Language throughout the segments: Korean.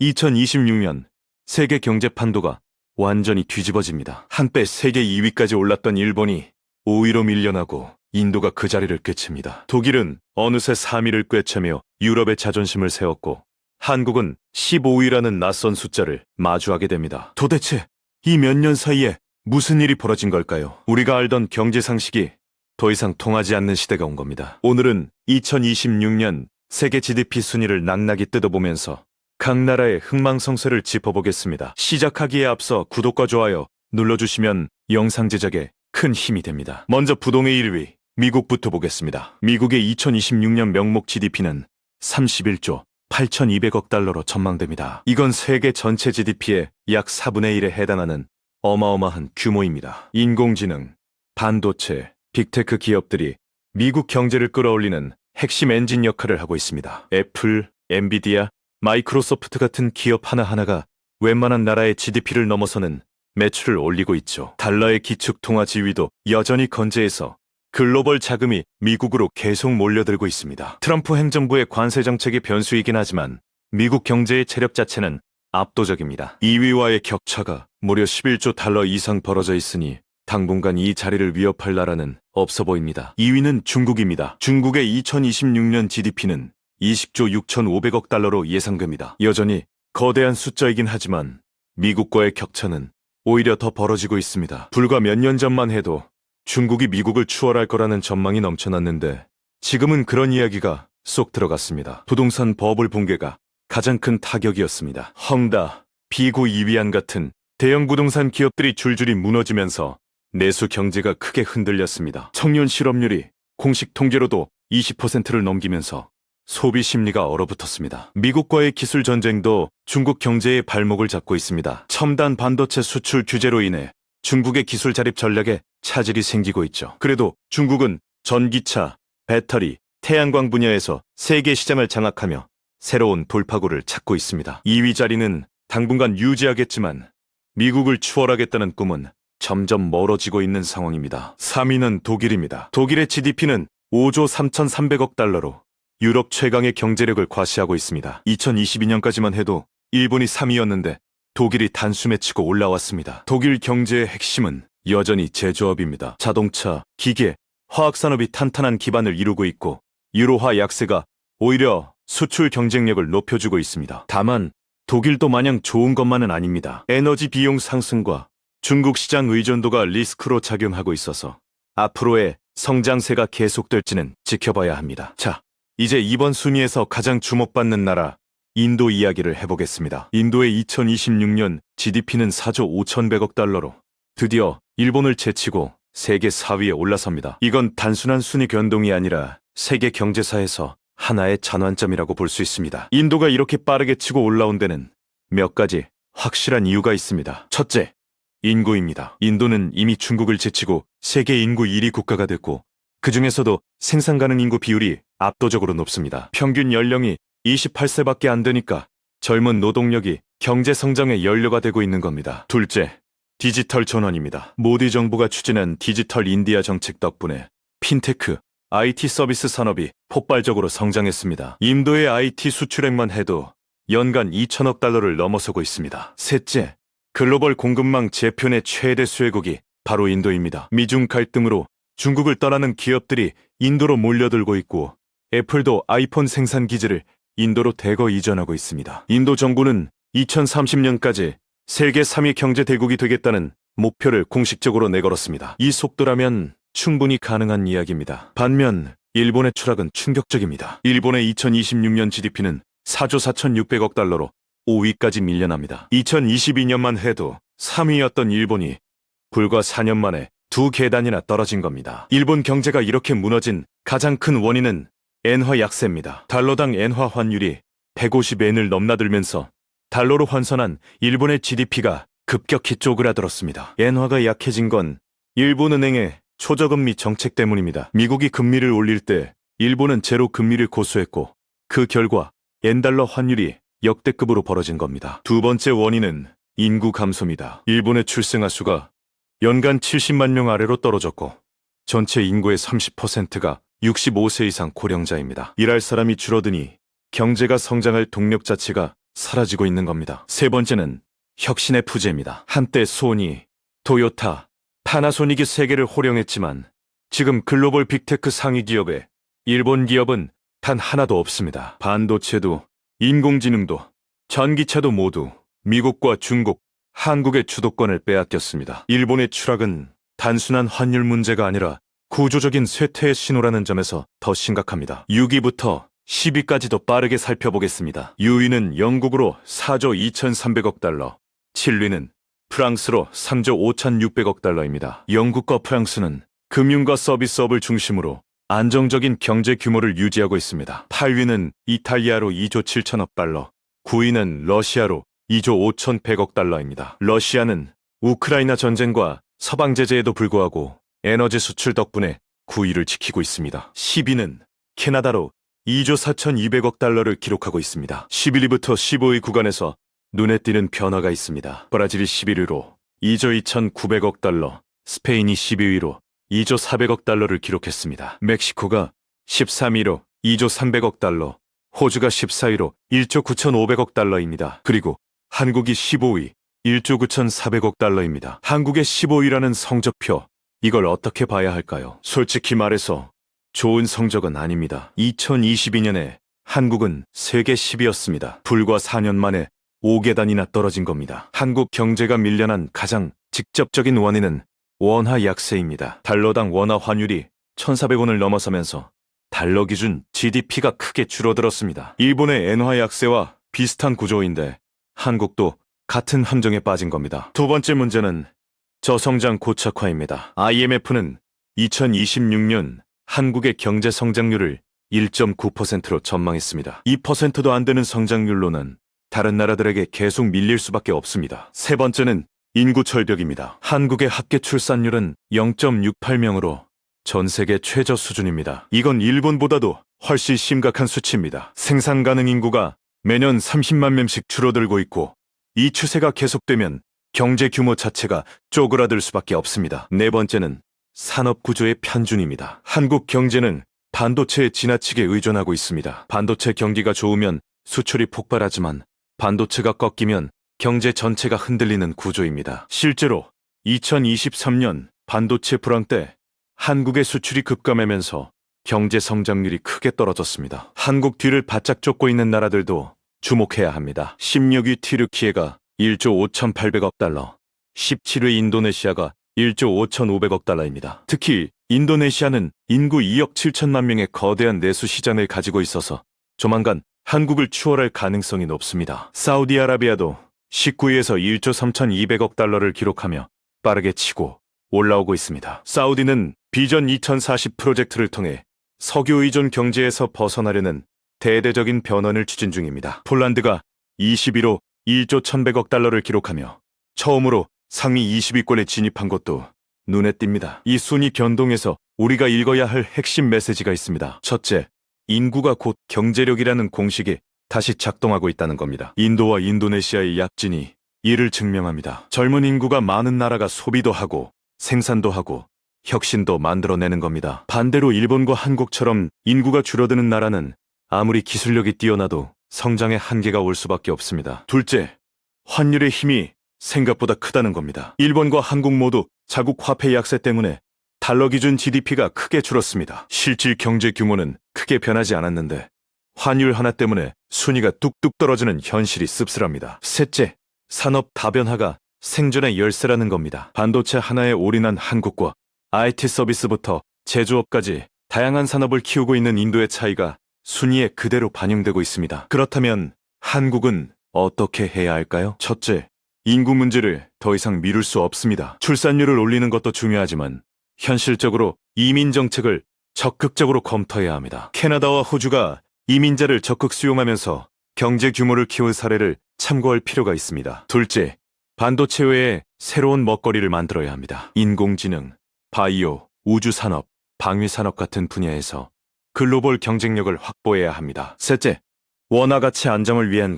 2026년 세계 경제 판도가 완전히 뒤집어집니다. 한때 세계 2위까지 올랐던 일본이 5위로 밀려나고 인도가 그 자리를 꿰칩니다. 독일은 어느새 3위를 꿰차며 유럽의 자존심을 세웠고 한국은 15위라는 낯선 숫자를 마주하게 됩니다. 도대체 이 몇 년 사이에 무슨 일이 벌어진 걸까요? 우리가 알던 경제 상식이 더 이상 통하지 않는 시대가 온 겁니다. 오늘은 2026년 세계 GDP 순위를 낭낭히 뜯어보면서 각 나라의 흥망성쇠를 짚어보겠습니다. 시작하기에 앞서 구독과 좋아요 눌러주시면 영상 제작에 큰 힘이 됩니다. 먼저 부동의 1위 미국부터 보겠습니다. 미국의 2026년 명목 GDP는 31조 8,200억 달러로 전망됩니다. 이건 세계 전체 GDP의 약 4분의 1에 해당하는 어마어마한 규모입니다. 인공지능, 반도체, 빅테크 기업들이 미국 경제를 끌어올리는 핵심 엔진 역할을 하고 있습니다. 애플, 엔비디아, 마이크로소프트 같은 기업 하나하나가 웬만한 나라의 GDP를 넘어서는 매출을 올리고 있죠. 달러의 기축통화 지위도 여전히 건재해서 글로벌 자금이 미국으로 계속 몰려들고 있습니다. 트럼프 행정부의 관세 정책이 변수이긴 하지만 미국 경제의 체력 자체는 압도적입니다. 2위와의 격차가 무려 11조 달러 이상 벌어져 있으니 당분간 이 자리를 위협할 나라는 없어 보입니다. 2위는 중국입니다. 중국의 2026년 GDP는 20조 6,500억 달러로 예상됩니다. 여전히 거대한 숫자이긴 하지만 미국과의 격차는 오히려 더 벌어지고 있습니다. 불과 몇 년 전만 해도 중국이 미국을 추월할 거라는 전망이 넘쳐났는데 지금은 그런 이야기가 쏙 들어갔습니다. 부동산 버블 붕괴가 가장 큰 타격이었습니다. 헝다, 비고 이위안 같은 대형 부동산 기업들이 줄줄이 무너지면서 내수 경제가 크게 흔들렸습니다. 청년 실업률이 공식 통계로도 20%를 넘기면서 소비 심리가 얼어붙었습니다. 미국과의 기술 전쟁도 중국 경제의 발목을 잡고 있습니다. 첨단 반도체 수출 규제로 인해 중국의 기술 자립 전략에 차질이 생기고 있죠. 그래도 중국은 전기차, 배터리, 태양광 분야에서 세계 시장을 장악하며 새로운 돌파구를 찾고 있습니다. 2위 자리는 당분간 유지하겠지만 미국을 추월하겠다는 꿈은 점점 멀어지고 있는 상황입니다. 3위는 독일입니다. 독일의 GDP는 5조 3,300억 달러로 유럽 최강의 경제력을 과시하고 있습니다. 2022년까지만 해도 일본이 3위였는데 독일이 단숨에 치고 올라왔습니다. 독일 경제의 핵심은 여전히 제조업입니다. 자동차, 기계, 화학산업이 탄탄한 기반을 이루고 있고 유로화 약세가 오히려 수출 경쟁력을 높여주고 있습니다. 다만 독일도 마냥 좋은 것만은 아닙니다. 에너지 비용 상승과 중국 시장 의존도가 리스크로 작용하고 있어서 앞으로의 성장세가 계속될지는 지켜봐야 합니다. 자, 이제 이번 순위에서 가장 주목받는 나라 인도 이야기를 해보겠습니다. 인도의 2026년 GDP는 4조 5,100억 달러로 드디어 일본을 제치고 세계 4위에 올라섭니다. 이건 단순한 순위 변동이 아니라 세계 경제사에서 하나의 전환점이라고 볼 수 있습니다. 인도가 이렇게 빠르게 치고 올라온 데는 몇 가지 확실한 이유가 있습니다. 첫째, 인구입니다. 인도는 이미 중국을 제치고 세계 인구 1위 국가가 됐고 그 중에서도 생산 가능 인구 비율이 압도적으로 높습니다. 평균 연령이 28세밖에 안 되니까 젊은 노동력이 경제 성장의 연료가 되고 있는 겁니다. 둘째, 디지털 전환입니다. 모디 정부가 추진한 디지털 인디아 정책 덕분에 핀테크, IT 서비스 산업이 폭발적으로 성장했습니다. 인도의 IT 수출액만 해도 연간 2천억 달러를 넘어서고 있습니다. 셋째, 글로벌 공급망 재편의 최대 수혜국이 바로 인도입니다. 미중 갈등으로 중국을 떠나는 기업들이 인도로 몰려들고 있고 애플도 아이폰 생산 기지를 인도로 대거 이전하고 있습니다. 인도 정부는 2030년까지 세계 3위 경제 대국이 되겠다는 목표를 공식적으로 내걸었습니다. 이 속도라면 충분히 가능한 이야기입니다. 반면 일본의 추락은 충격적입니다. 일본의 2026년 GDP는 4조 4,600억 달러로 5위까지 밀려납니다. 2022년만 해도 3위였던 일본이 불과 4년 만에 두 계단이나 떨어진 겁니다. 일본 경제가 이렇게 무너진 가장 큰 원인은 엔화 약세입니다. 달러당 엔화 환율이 150엔을 넘나들면서 달러로 환산한 일본의 GDP가 급격히 쪼그라들었습니다. 엔화가 약해진 건 일본은행의 초저금리 정책 때문입니다. 미국이 금리를 올릴 때 일본은 제로 금리를 고수했고 그 결과 엔달러 환율이 역대급으로 벌어진 겁니다. 두 번째 원인은 인구 감소입니다. 일본의 출생아 수가 연간 70만 명 아래로 떨어졌고 전체 인구의 30%가 65세 이상 고령자입니다. 일할 사람이 줄어드니 경제가 성장할 동력 자체가 사라지고 있는 겁니다. 세 번째는 혁신의 부재입니다. 한때 소니, 토요타, 파나소닉이 세계를 호령했지만 지금 글로벌 빅테크 상위 기업에 일본 기업은 단 하나도 없습니다. 반도체도 인공지능도 전기차도 모두 미국과 중국, 한국의 주도권을 빼앗겼습니다. 일본의 추락은 단순한 환율 문제가 아니라 구조적인 쇠퇴의 신호라는 점에서 더 심각합니다. 6위부터 10위까지도 빠르게 살펴보겠습니다. 6위는 영국으로 4조 2,300억 달러, 7위는 프랑스로 3조 5,600억 달러입니다. 영국과 프랑스는 금융과 서비스업을 중심으로 안정적인 경제 규모를 유지하고 있습니다. 8위는 이탈리아로 2조 7천억 달러, 9위는 러시아로 2조 5,100억 달러입니다. 러시아는 우크라이나 전쟁과 서방 제재에도 불구하고 에너지 수출 덕분에 9위를 지키고 있습니다. 10위는 캐나다로 2조 4,200억 달러를 기록하고 있습니다. 11위부터 15위 구간에서 눈에 띄는 변화가 있습니다. 브라질이 11위로 2조 2,900억 달러, 스페인이 12위로 2조 400억 달러를 기록했습니다. 멕시코가 13위로 2조 300억 달러, 호주가 14위로 1조 9,500억 달러입니다. 그리고 한국이 15위, 1조 9,400억 달러입니다. 한국의 15위라는 성적표, 이걸 어떻게 봐야 할까요? 솔직히 말해서 좋은 성적은 아닙니다. 2022년에 한국은 세계 10위였습니다. 불과 4년 만에 5계단이나 떨어진 겁니다. 한국 경제가 밀려난 가장 직접적인 원인은 원화 약세입니다. 달러당 원화 환율이 1,400원을 넘어서면서 달러 기준 GDP가 크게 줄어들었습니다. 일본의 엔화 약세와 비슷한 구조인데 한국도 같은 함정에 빠진 겁니다. 두 번째 문제는 저성장 고착화입니다. IMF는 2026년 한국의 경제 성장률을 1.9%로 전망했습니다. 2%도 안 되는 성장률로는 다른 나라들에게 계속 밀릴 수밖에 없습니다. 세 번째는 인구 절벽입니다. 한국의 합계 출산율은 0.68명으로 전 세계 최저 수준입니다. 이건 일본보다도 훨씬 심각한 수치입니다. 생산 가능 인구가 매년 30만 명씩 줄어들고 있고 이 추세가 계속되면 경제 규모 자체가 쪼그라들 수밖에 없습니다. 네 번째는 산업 구조의 편준입니다. 한국 경제는 반도체에 지나치게 의존하고 있습니다. 반도체 경기가 좋으면 수출이 폭발하지만 반도체가 꺾이면 경제 전체가 흔들리는 구조입니다. 실제로 2023년 반도체 불황 때 한국의 수출이 급감하면서 경제 성장률이 크게 떨어졌습니다. 한국 뒤를 바짝 쫓고 있는 나라들도 주목해야 합니다. 16위 튀르키예가 1조 5,800억 달러, 17위 인도네시아가 1조 5,500억 달러입니다. 특히 인도네시아는 인구 2억 7천만 명의 거대한 내수 시장을 가지고 있어서 조만간 한국을 추월할 가능성이 높습니다. 사우디아라비아도 19위에서 1조 3,200억 달러를 기록하며 빠르게 치고 올라오고 있습니다. 사우디는 비전 2040 프로젝트를 통해 석유 의존 경제에서 벗어나려는 대대적인 변환을 추진 중입니다. 폴란드가 20위로 1조 1,100억 달러를 기록하며 처음으로 상위 20위권에 진입한 것도 눈에 띕니다. 이 순위 변동에서 우리가 읽어야 할 핵심 메시지가 있습니다. 첫째, 인구가 곧 경제력이라는 공식이 다시 작동하고 있다는 겁니다. 인도와 인도네시아의 약진이 이를 증명합니다. 젊은 인구가 많은 나라가 소비도 하고 생산도 하고 혁신도 만들어내는 겁니다. 반대로 일본과 한국처럼 인구가 줄어드는 나라는 아무리 기술력이 뛰어나도 성장의 한계가 올 수밖에 없습니다. 둘째, 환율의 힘이 생각보다 크다는 겁니다. 일본과 한국 모두 자국 화폐 약세 때문에 달러 기준 GDP가 크게 줄었습니다. 실질 경제 규모는 크게 변하지 않았는데 환율 하나 때문에 순위가 뚝뚝 떨어지는 현실이 씁쓸합니다. 셋째, 산업 다변화가 생존의 열쇠라는 겁니다. 반도체 하나에 올인한 한국과 IT 서비스부터 제조업까지 다양한 산업을 키우고 있는 인도의 차이가 순위에 그대로 반영되고 있습니다. 그렇다면 한국은 어떻게 해야 할까요? 첫째, 인구 문제를 더 이상 미룰 수 없습니다. 출산율을 올리는 것도 중요하지만 현실적으로 이민 정책을 적극적으로 검토해야 합니다. 캐나다와 호주가 이민자를 적극 수용하면서 경제 규모를 키운 사례를 참고할 필요가 있습니다. 둘째, 반도체 외에 새로운 먹거리를 만들어야 합니다. 인공지능, 바이오, 우주산업, 방위산업 같은 분야에서 글로벌 경쟁력을 확보해야 합니다. 셋째, 원화 가치 안정을 위한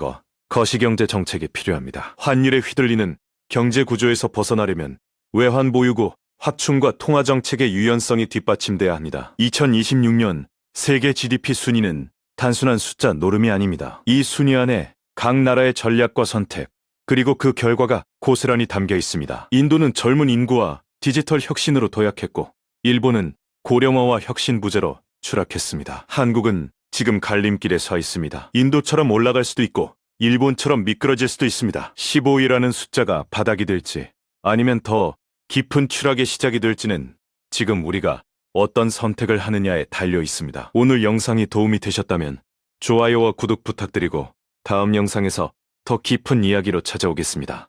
거시경제 정책이 필요합니다. 환율에 휘둘리는 경제 구조에서 벗어나려면 외환 보유고 확충과 통화 정책의 유연성이 뒷받침돼야 합니다. 2026년 세계 GDP 순위는 단순한 숫자 노름이 아닙니다. 이 순위 안에 각 나라의 전략과 선택, 그리고 그 결과가 고스란히 담겨 있습니다. 인도는 젊은 인구와 디지털 혁신으로 도약했고, 일본은 고령화와 혁신 부재로 추락했습니다. 한국은 지금 갈림길에 서 있습니다. 인도처럼 올라갈 수도 있고, 일본처럼 미끄러질 수도 있습니다. 15위라는 숫자가 바닥이 될지, 아니면 더 깊은 추락의 시작이 될지는 지금 우리가 어떤 선택을 하느냐에 달려 있습니다. 오늘 영상이 도움이 되셨다면 좋아요와 구독 부탁드리고 다음 영상에서 더 깊은 이야기로 찾아오겠습니다.